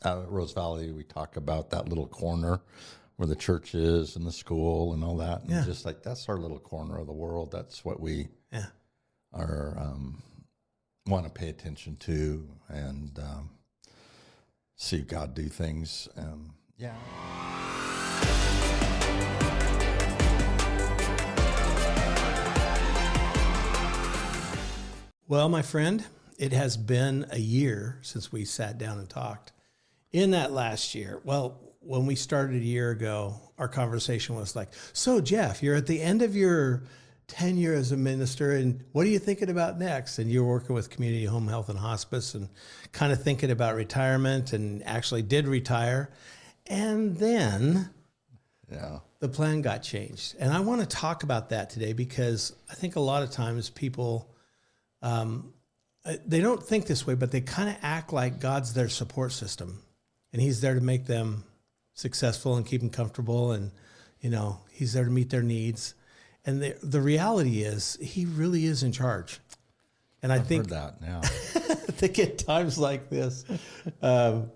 out at Rose Valley, we talk about that little corner where the church is and the school and all that. And just like, that's our little corner of the world. That's what we are, want to pay attention to and see God do things. Well, my friend, it has been a year since we sat down and talked. In that last year, well, when we started a year ago, our conversation was like, so Jeff, you're at the end of your tenure as a minister, and what are you thinking about next? And you're working with Community Home Health and Hospice and kind of thinking about retirement, and actually did retire. And then the plan got changed. And I want to talk about that today because I think a lot of times people, they don't think this way, but they kind of act like God's their support system and he's there to make them successful and keep them comfortable. And, you know, he's there to meet their needs. And the reality is he really is in charge. And I think that now. I think at times like this,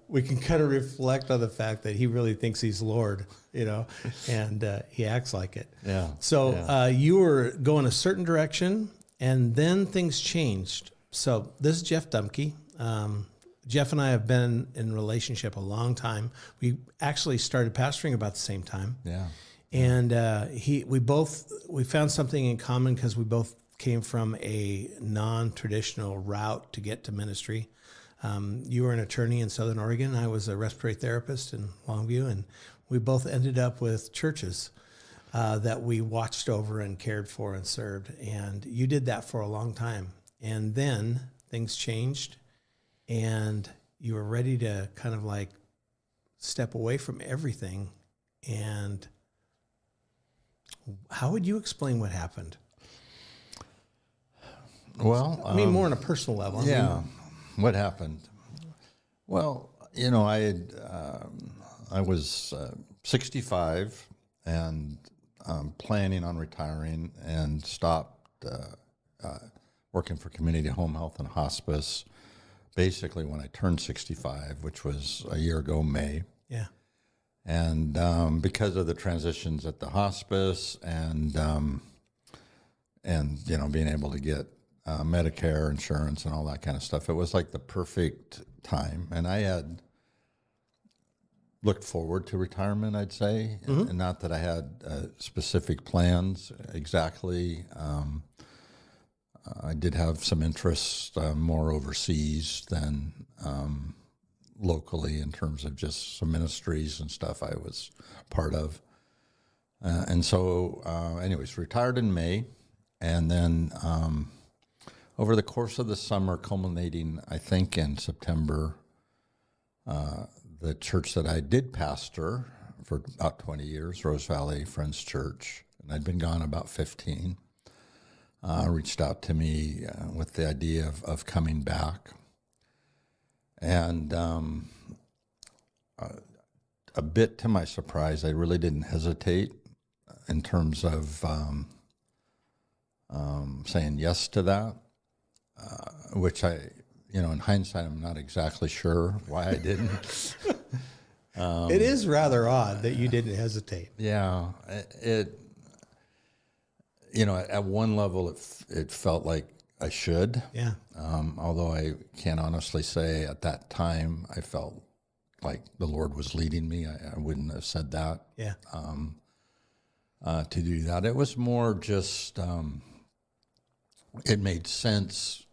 we can kind of reflect on the fact that he really thinks he's Lord, you know, and he acts like it. Yeah. So you were going a certain direction, and then things changed. So this is Jeff Dumke. Jeff and I have been in relationship a long time. We actually started pastoring about the same time. Yeah. And we found something in common because we both came from a non-traditional route to get to ministry. You were an attorney in Southern Oregon. I was a respiratory therapist in Longview, and we both ended up with churches that we watched over and cared for and served. And you did that for a long time. And then things changed, and you were ready to kind of like step away from everything. And how would you explain what happened? Well, I mean, more on a personal level. What happened? Well, you know, I was 65 and planning on retiring, and stopped working for Community Home Health and Hospice basically when I turned 65, which was a year ago, May. Yeah. And because of the transitions at the hospice and you know, being able to get Medicare insurance and all that kind of stuff, it was like the perfect time. And I had looked forward to retirement, I'd say, and not that I had specific plans exactly. I did have some interests more overseas than locally in terms of just some ministries and stuff I was part of. And so anyways, retired in May. And then over the course of the summer, culminating, I think, in September, the church that I did pastor for about 20 years, Rose Valley Friends Church, and I'd been gone about 15, reached out to me with the idea of coming back. And a bit to my surprise, I really didn't hesitate in terms of saying yes to that, which I, you know, in hindsight, I'm not exactly sure why I didn't. It is rather odd that you didn't hesitate. Yeah, it you know, at one level, it felt like I should. Yeah. Although I can't honestly say at that time I felt like the Lord was leading me. I wouldn't have said that. Yeah. To do that, it was more just it made sense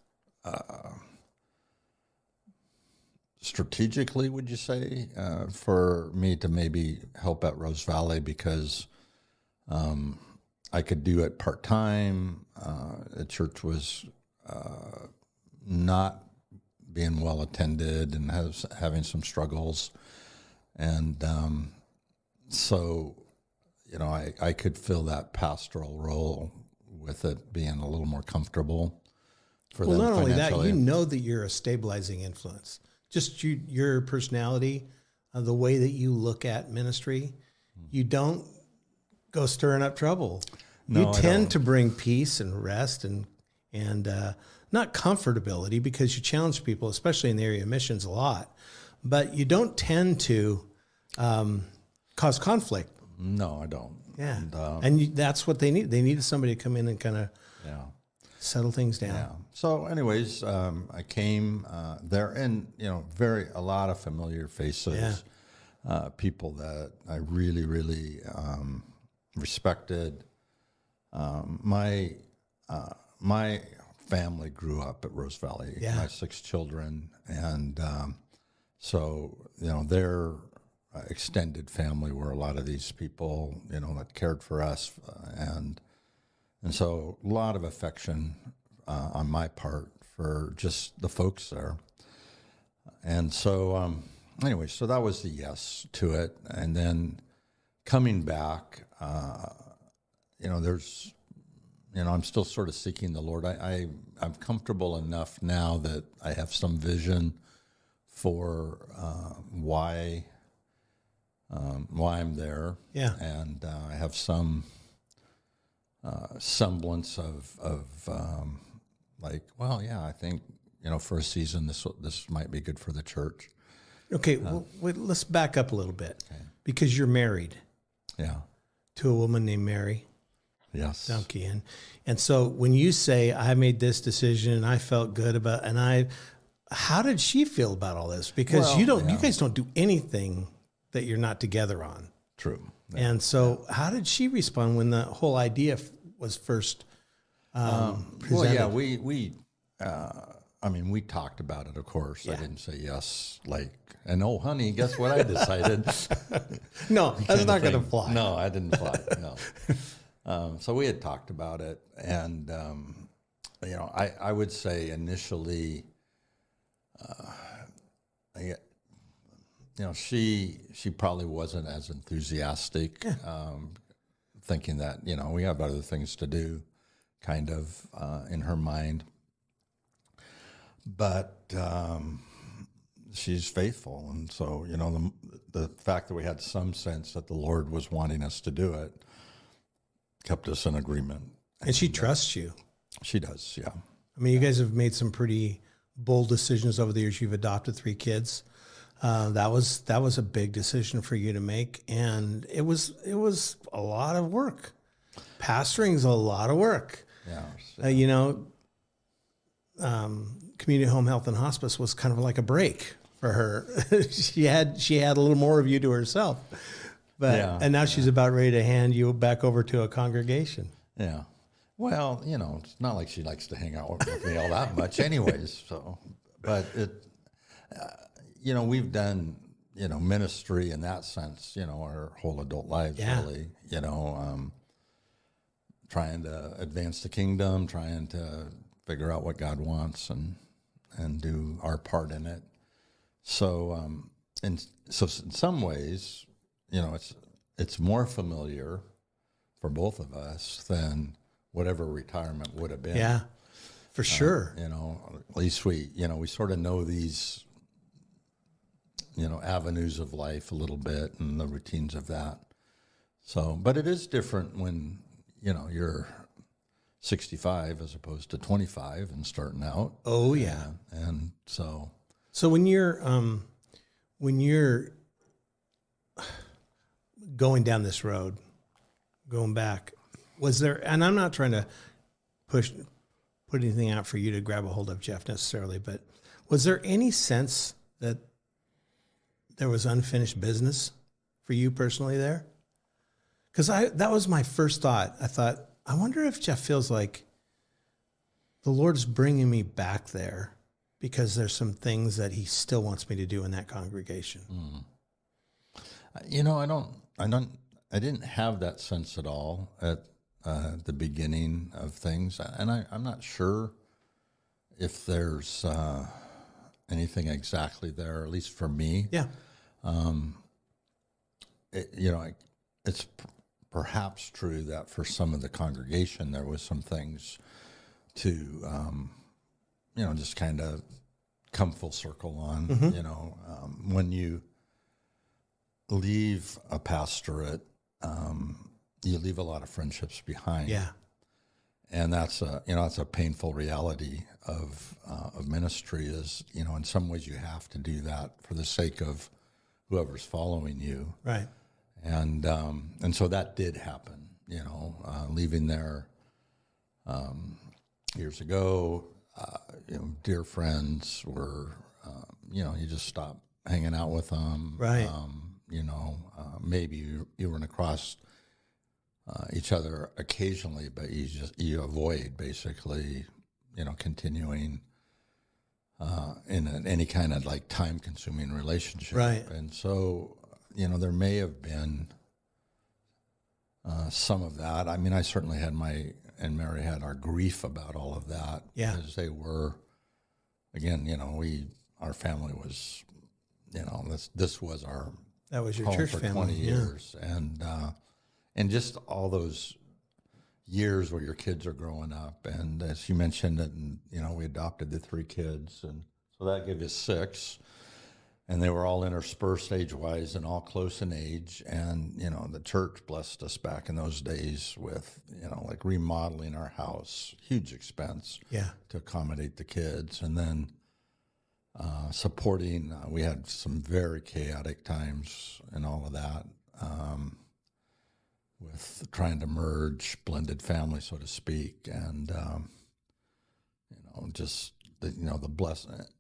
strategically. Would you say for me to maybe help at Rose Valley because I could do it part-time. The church was not being well attended and having some struggles. And so, you know, I could fill that pastoral role with it being a little more comfortable for them Well, not only financially. that, you know that you're a stabilizing influence. Just your personality, the way that you look at ministry, you don't go stirring up trouble. No, you tend to bring peace and rest and not comfortability, because you challenge people, especially in the area of missions, a lot. but you don't tend to cause conflict. No, I don't. Yeah. And, that's what they need. They needed somebody to come in and kind of settle things down. Yeah. So anyways, I came there, and, a lot of familiar faces, people that I really, really respected. My family grew up at Rose Valley. Yeah. My 6 children, and so their extended family were a lot of these people, that cared for us, and so a lot of affection on my part for just the folks there. And so, anyway, so that was the yes to it, and then coming back, there's. I'm still sort of seeking the Lord. I'm comfortable enough now that I have some vision for why I'm there. Yeah. And I have some semblance of I think for a season this might be good for the church. Okay, well, let's back up a little bit, because you're married. Yeah. To a woman named Mary. Yes. Dumke. And so when you say, I made this decision and I felt good about, how did she feel about all this? Because you guys don't do anything that you're not together on. True. Yeah. And so how did she respond when the whole idea was first presented? Well, yeah, we talked about it, of course. Yeah. I didn't say yes, and oh, honey, guess what I decided? No, that's not going to fly. No, I didn't fly, no. So we had talked about it, and I would say initially, she probably wasn't as enthusiastic, thinking that we have other things to do, kind of in her mind. But she's faithful, and so the fact that we had some sense that the Lord was wanting us to do it kept us in agreement. And she trusts you. She does, yeah. I mean, you guys have made some pretty bold decisions over the years. You've adopted 3 kids. That was a big decision for you to make, and it was a lot of work. Pastoring's a lot of work. Yeah. Community Home Health and Hospice was kind of like a break for her. she had a little more of you to herself. And now she's about ready to hand you back over to a congregation. Yeah. Well, it's not like she likes to hang out with me all that much anyways. So, but we've done, ministry in that sense, our whole adult lives, really, trying to advance the kingdom, trying to figure out what God wants and do our part in it. So, in some ways, it's more familiar for both of us than whatever retirement would have been. Yeah, for sure. At least we sort of know these, avenues of life a little bit and the routines of that. So, but it is different when, you're 65 as opposed to 25 and starting out. Oh yeah. And so when you're going down this road, going back, was there, and I'm not trying to put anything out for you to grab a hold of, Jeff, necessarily, but was there any sense that there was unfinished business for you personally there? Because that was my first thought. I thought, I wonder if Jeff feels like the Lord's bringing me back there because there's some things that he still wants me to do in that congregation. I didn't have that sense at all at the beginning of things. And I'm not sure if there's anything exactly there, at least for me. Yeah. It's perhaps true that for some of the congregation, there was some things to, just kind of come full circle on, when you leave a pastorate, you leave a lot of friendships behind. Yeah. And that's that's a painful reality of ministry is, in some ways you have to do that for the sake of whoever's following you. Right. And so that did happen, leaving there years ago, dear friends were, you just stop hanging out with them. Right. Maybe you run across each other occasionally, but you avoid basically, continuing in any kind of like time-consuming relationship. Right. And so, there may have been some of that. I mean, I certainly had and Mary had our grief about all of that. Yeah. As they were, again, our family was, this was our That was your home church for family. 20 years. And just all those years where your kids are growing up. And as you mentioned, we adopted the 3 kids. And so that gave us 6. And they were all interspersed age-wise and all close in age. And, the church blessed us back in those days with, like remodeling our house, huge expense to accommodate the kids. And then supporting, we had some very chaotic times and all of that. With trying to merge blended family, so to speak, and just the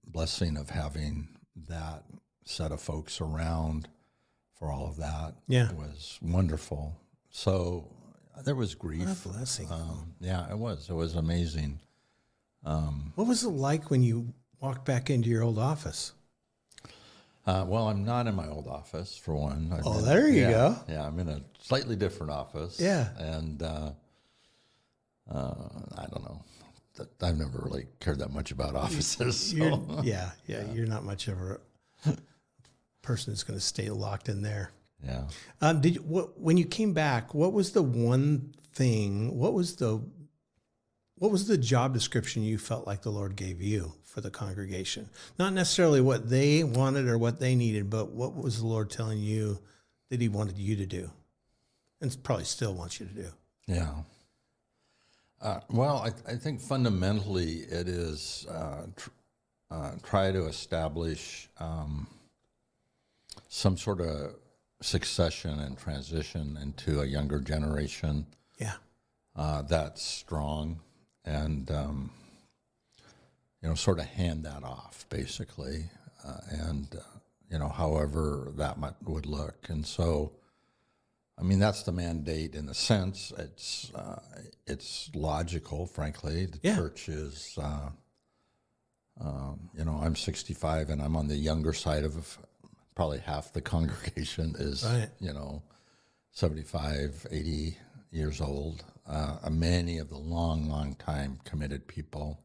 blessing of having that set of folks around for all of that was wonderful. So there was grief. What a blessing. It was amazing. What was it like when you walked back into your old office? Well, I'm not in my old office, for one. There you go. Yeah, I'm in a slightly different office. Yeah. And I don't know. I've never really cared that much about offices. You're not much of a person that's going to stay locked in there. Yeah. When you came back, what was the one thing, what was the job description you felt like the Lord gave you for the congregation? Not necessarily what they wanted or what they needed, but what was the Lord telling you that he wanted you to do? And probably still wants you to do. Yeah. Well, I think fundamentally it is try to establish some sort of succession and transition into a younger generation. Yeah. That's strong. And, sort of hand that off, basically, however that would look. And so, I mean, that's the mandate in a sense. It's logical, frankly. The church is, I'm 65 and I'm on the younger side of probably half the congregation is, 75, 80 years old. Many of the long time committed people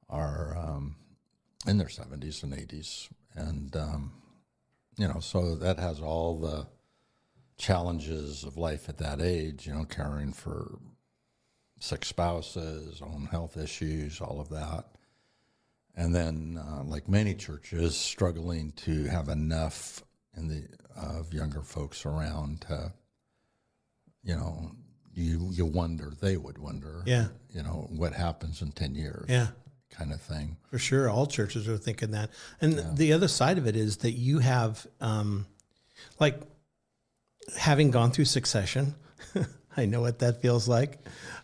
are in their 70s and 80s. And, so that has all the challenges of life at that age, caring for 6 spouses, own health issues, all of that. And then, like many churches, struggling to have enough of younger folks around to, you wonder, they would wonder, what happens in 10 years, kind of thing. For sure. All churches are thinking that. And the other side of it is that you have, like having gone through succession, I know what that feels like.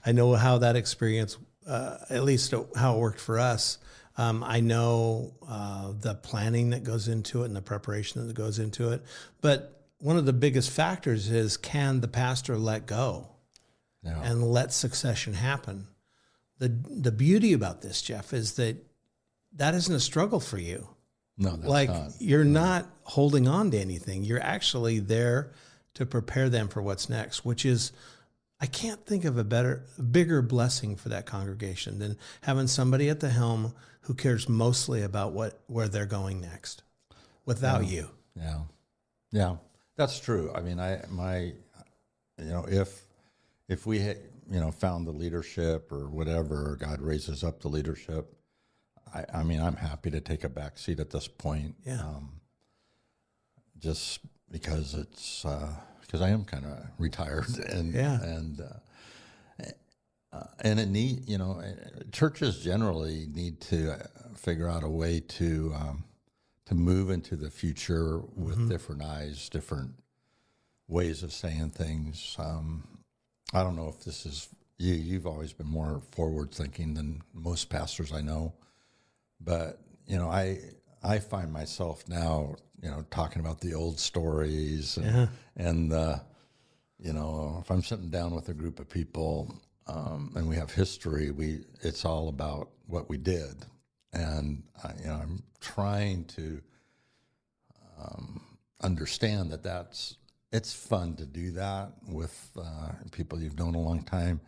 I know how that experience, at least how it worked for us. I know the planning that goes into it and the preparation that goes into it. But one of the biggest factors is, can the pastor let go and let succession happen? The beauty about this, Jeff, is that isn't a struggle for you. No, that's not. You're not holding on to anything. You're actually there to prepare them for what's next, which is, I can't think of a bigger blessing for that congregation than having somebody at the helm who cares mostly about where they're going next without you. Yeah, that's true. I mean, if we had, found the leadership or whatever, God raises up the leadership, I mean, I'm happy to take a back seat at this point. Yeah. Just because because I am kind of retired and and churches generally need to figure out a way to move into the future with different eyes, different ways of saying things. I don't know if this is you. You've always been more forward thinking than most pastors I know, but I find myself now, talking about the old stories and if I'm sitting down with a group of people and we have history, it's all about what we did, and I'm trying to understand that it's fun to do that with people you've known a long time,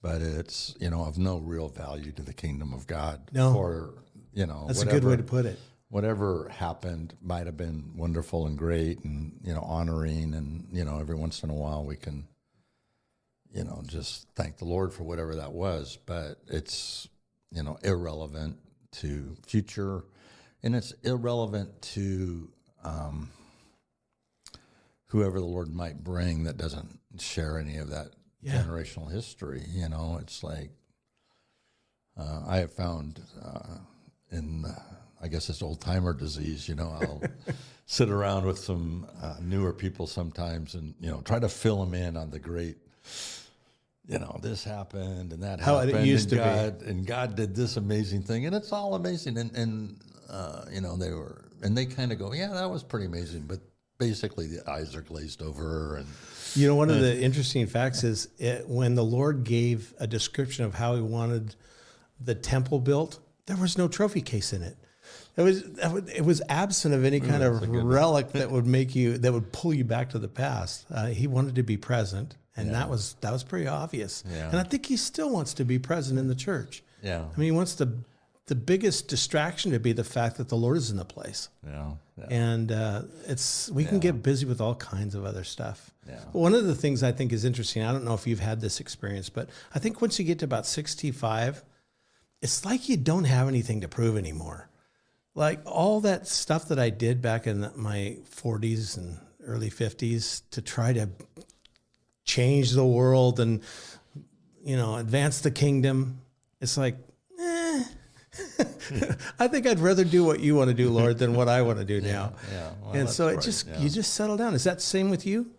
but it's of no real value to the kingdom of God. No, for that's a good way to put it. Whatever happened might have been wonderful and great, and honoring, and every once in a while we can just thank the Lord for whatever that was, but it's irrelevant to future, and it's irrelevant to whoever the Lord might bring that doesn't share any of that generational history. It's like I have found I guess it's old timer disease. I'll sit around with some newer people sometimes and try to fill them in on the great, this happened and that how happened, it used to be, and God did this amazing thing, and it's all amazing, and they kind of go, yeah, that was pretty amazing, but basically the eyes are glazed over. And one of the interesting facts is when the Lord gave a description of how He wanted the temple built, there was no trophy case in it. It was absent of any kind of relic that would pull you back to the past. He wanted to be present, and that was pretty obvious. Yeah. And I think He still wants to be present in the church. Yeah. I mean, He wants the biggest distraction to be the fact that the Lord is in the place. Yeah. And we can get busy with all kinds of other stuff. Yeah. But one of the things I think is interesting, I don't know if you've had this experience, but I think once you get to about 65, it's like you don't have anything to prove anymore. Like all that stuff that I did back in my 40s and early 50s to try to change the world and, advance the kingdom. It's like, I think I'd rather do what you want to do, Lord, than what I want to do now. Yeah. Well, and so you just settle down. Is that the same with you?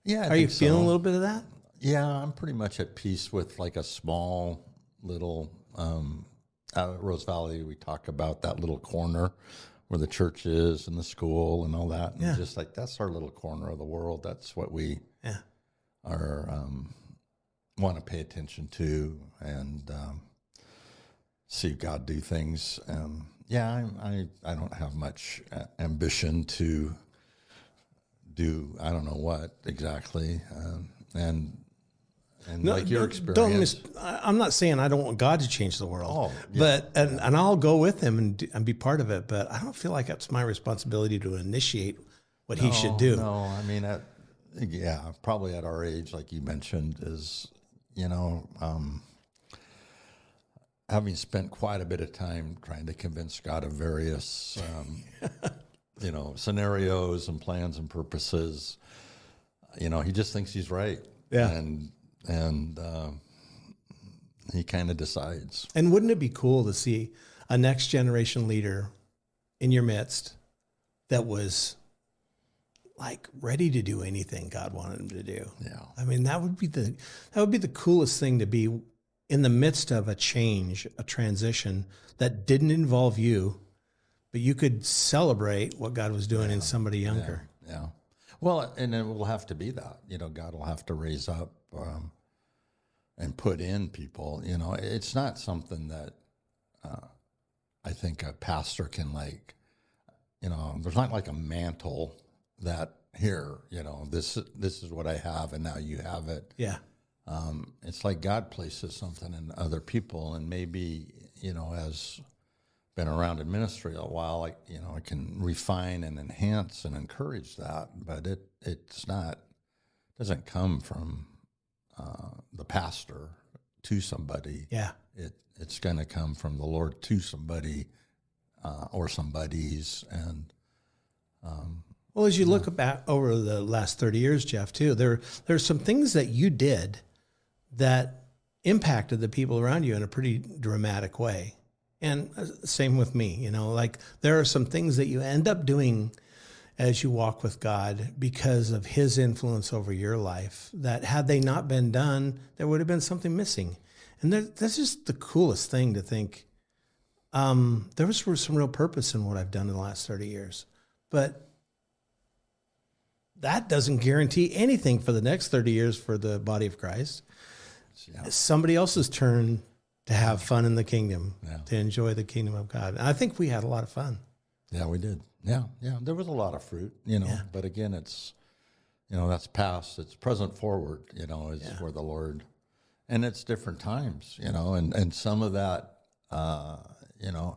Yeah. Are you feeling a little bit of that? Yeah, I'm pretty much at peace with like a small little, out at Rose Valley, we talk about that little corner where the church is and the school and all that. And just like, that's our little corner of the world. That's what we are, want to pay attention to and see God do things. I don't have much ambition to do, I don't know what exactly. And like your experience. I'm not saying I don't want God to change the world, but I'll go with Him and be part of it. But I don't feel like it's my responsibility to initiate what He should do. No, I mean, probably at our age, like you mentioned, is having spent quite a bit of time trying to convince God of various scenarios and plans and purposes. He just thinks He's right. Yeah. And He kind of decides. And wouldn't it be cool to see a next generation leader in your midst that was like ready to do anything God wanted him to do? Yeah. I mean, that would be the coolest thing, to be in the midst of a change, a transition that didn't involve you, but you could celebrate what God was doing in somebody younger. Yeah. Well, and it will have to be that, God will have to raise up and put in people. It's not something that I think a pastor can there's not like a mantle that here, this is what I have and now you have it. Yeah. It's like God places something in other people, and maybe, as been around in ministry a while, I can refine and enhance and encourage that, but doesn't come from the pastor to somebody. Yeah. It's going to come from the Lord to somebody or somebody's. And well, as you look back over the last 30 years, Jeff, too, there's some things that you did that impacted the people around you in a pretty dramatic way. And same with me, you know, like there are some things that you end up doing as you walk with God because of his influence over your life that had they not been done, there would have been something missing. And that's just the coolest thing to think. There was some real purpose in what I've done in the last 30 years, but that doesn't guarantee anything for the next 30 years for the body of Christ. Yeah. It's somebody else's turn to have fun in the kingdom, to enjoy the kingdom of God. And I think we had a lot of fun. Yeah, we did. Yeah. There was a lot of fruit, you know, but again, it's, you know, that's past, it's present forward, you know, is where the Lord, and it's different times, you know, and some of that, you know,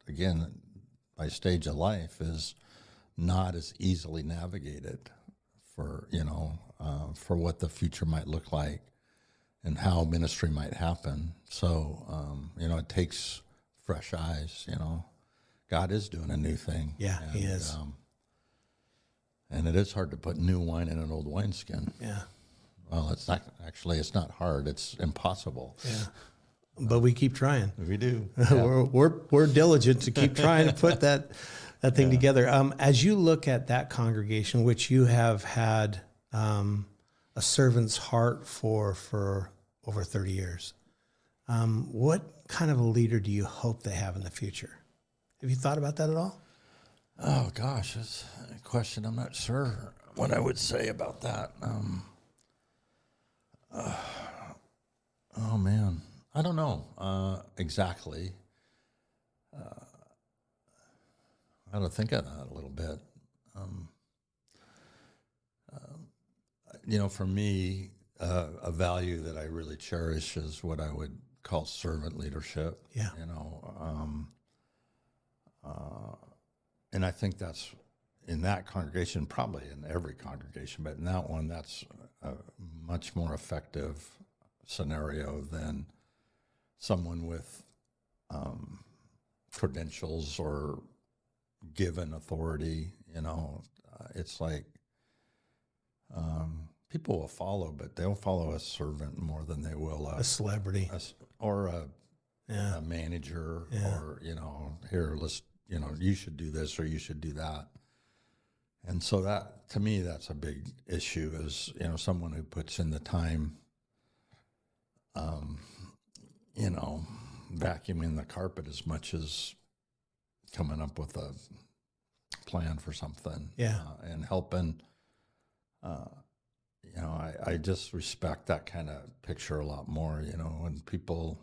again, my stage of life is not as easily navigated for, you know, for what the future might look like and how ministry might happen. So, you know, it takes fresh eyes, you know. God is doing a new thing. Yeah, he is. And it is hard to put new wine in an old wineskin. Yeah. Well, it's not, actually, it's not hard. It's impossible. Yeah. But we keep trying. We do. We're diligent to keep trying to put that thing together. As you look at that congregation, which you have had a servant's heart for over 30 years, what kind of a leader do you hope they have in the future? Have you thought about that at all? Oh, gosh, that's a question. I'm not sure what I would say about that. Oh, man. I don't know exactly. I got to think of that a little bit. You know, for me, a value that I really cherish is what I would call servant leadership. Yeah. You know, and I think that's in that congregation, probably in every congregation, but in that one, that's a much more effective scenario than someone with credentials or given authority. You know, it's like people will follow, but they'll follow a servant more than they will a celebrity or a manager or, you know, here, let's, you know, you should do this or you should do that. And so that, to me, that's a big issue is, you know, someone who puts in the time, you know, vacuuming the carpet as much as coming up with a plan for something. Yeah. And helping, you know, I just respect that kind of picture a lot more, you know, when people,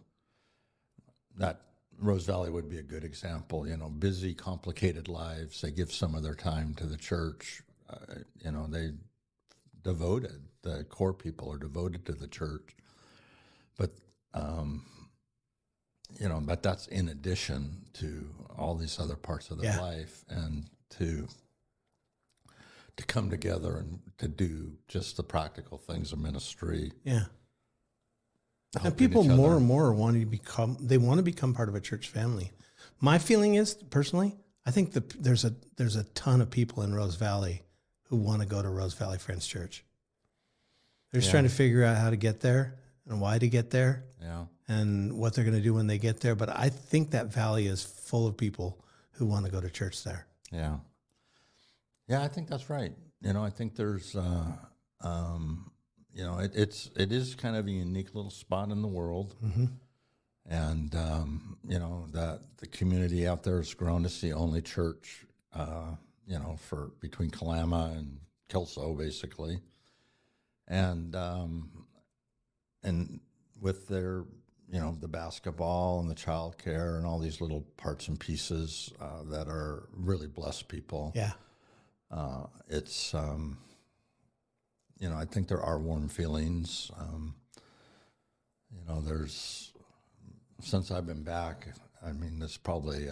that Rose Valley would be a good example, you know, busy, complicated lives. They give some of their time to the church. You know, the core people are devoted to the church. But, you know, but that's in addition to all these other parts of their life, and to come together and to do just the practical things of ministry. Yeah. And people more and more want to become part of a church family. My feeling is, personally, I think there's a ton of people in Rose Valley who want to go to Rose Valley Friends Church. They're just trying to figure out how to get there and why to get there and what they're going to do when they get there. But I think that valley is full of people who want to go to church there. Yeah. Yeah, I think that's right. You know, I think there's... you know, it is kind of a unique little spot in the world, and you know, that the community out there has grown. It's the only church, you know, for between Kalama and Kelso, basically, and with their, you know, the basketball and the child care and all these little parts and pieces that are really blessed people. Yeah, it's. You know, I think there are warm feelings. You know, since I've been back, I mean, there's probably,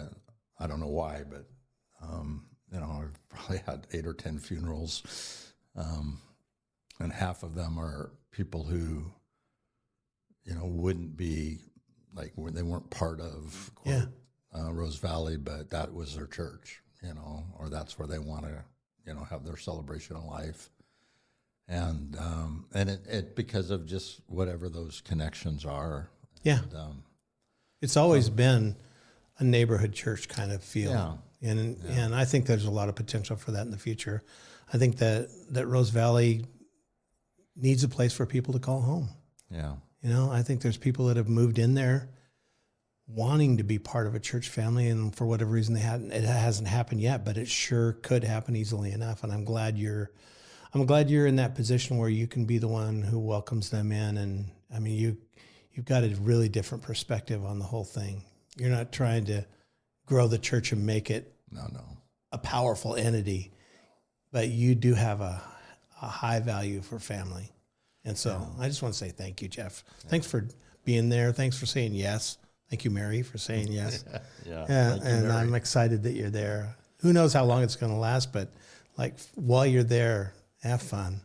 I don't know why, but, you know, I've probably had 8 or 10 funerals. And half of them are people who, you know, wouldn't be, like, they weren't part of, quote, Rose Valley, but that was their church, you know, or that's where they want to, you know, have their celebration of life. and it because of just whatever those connections are. Yeah. And, It's always been a neighborhood church kind of feel. Yeah. And I think there's a lot of potential for that in the future. I think that Rose Valley needs a place for people to call home. yeah. You know, I think there's people that have moved in there wanting to be part of a church family, and for whatever reason it hasn't happened yet, but it sure could happen easily enough. And I'm glad you're in that position where you can be the one who welcomes them in. And I mean, you've got a really different perspective on the whole thing. You're not trying to grow the church and make it No. a powerful entity, but you do have a high value for family. And so I just want to say thank you, Jeff. Thanks for being there. Thanks for saying yes. Thank you, Mary, for saying yes. Yeah. And I'm excited that you're there. Who knows how long it's going to last, but like while you're there, have fun.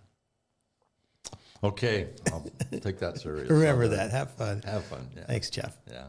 Okay, I'll take that serious. Remember that. Have fun. Have fun. Yeah. Thanks, Jeff. Yeah.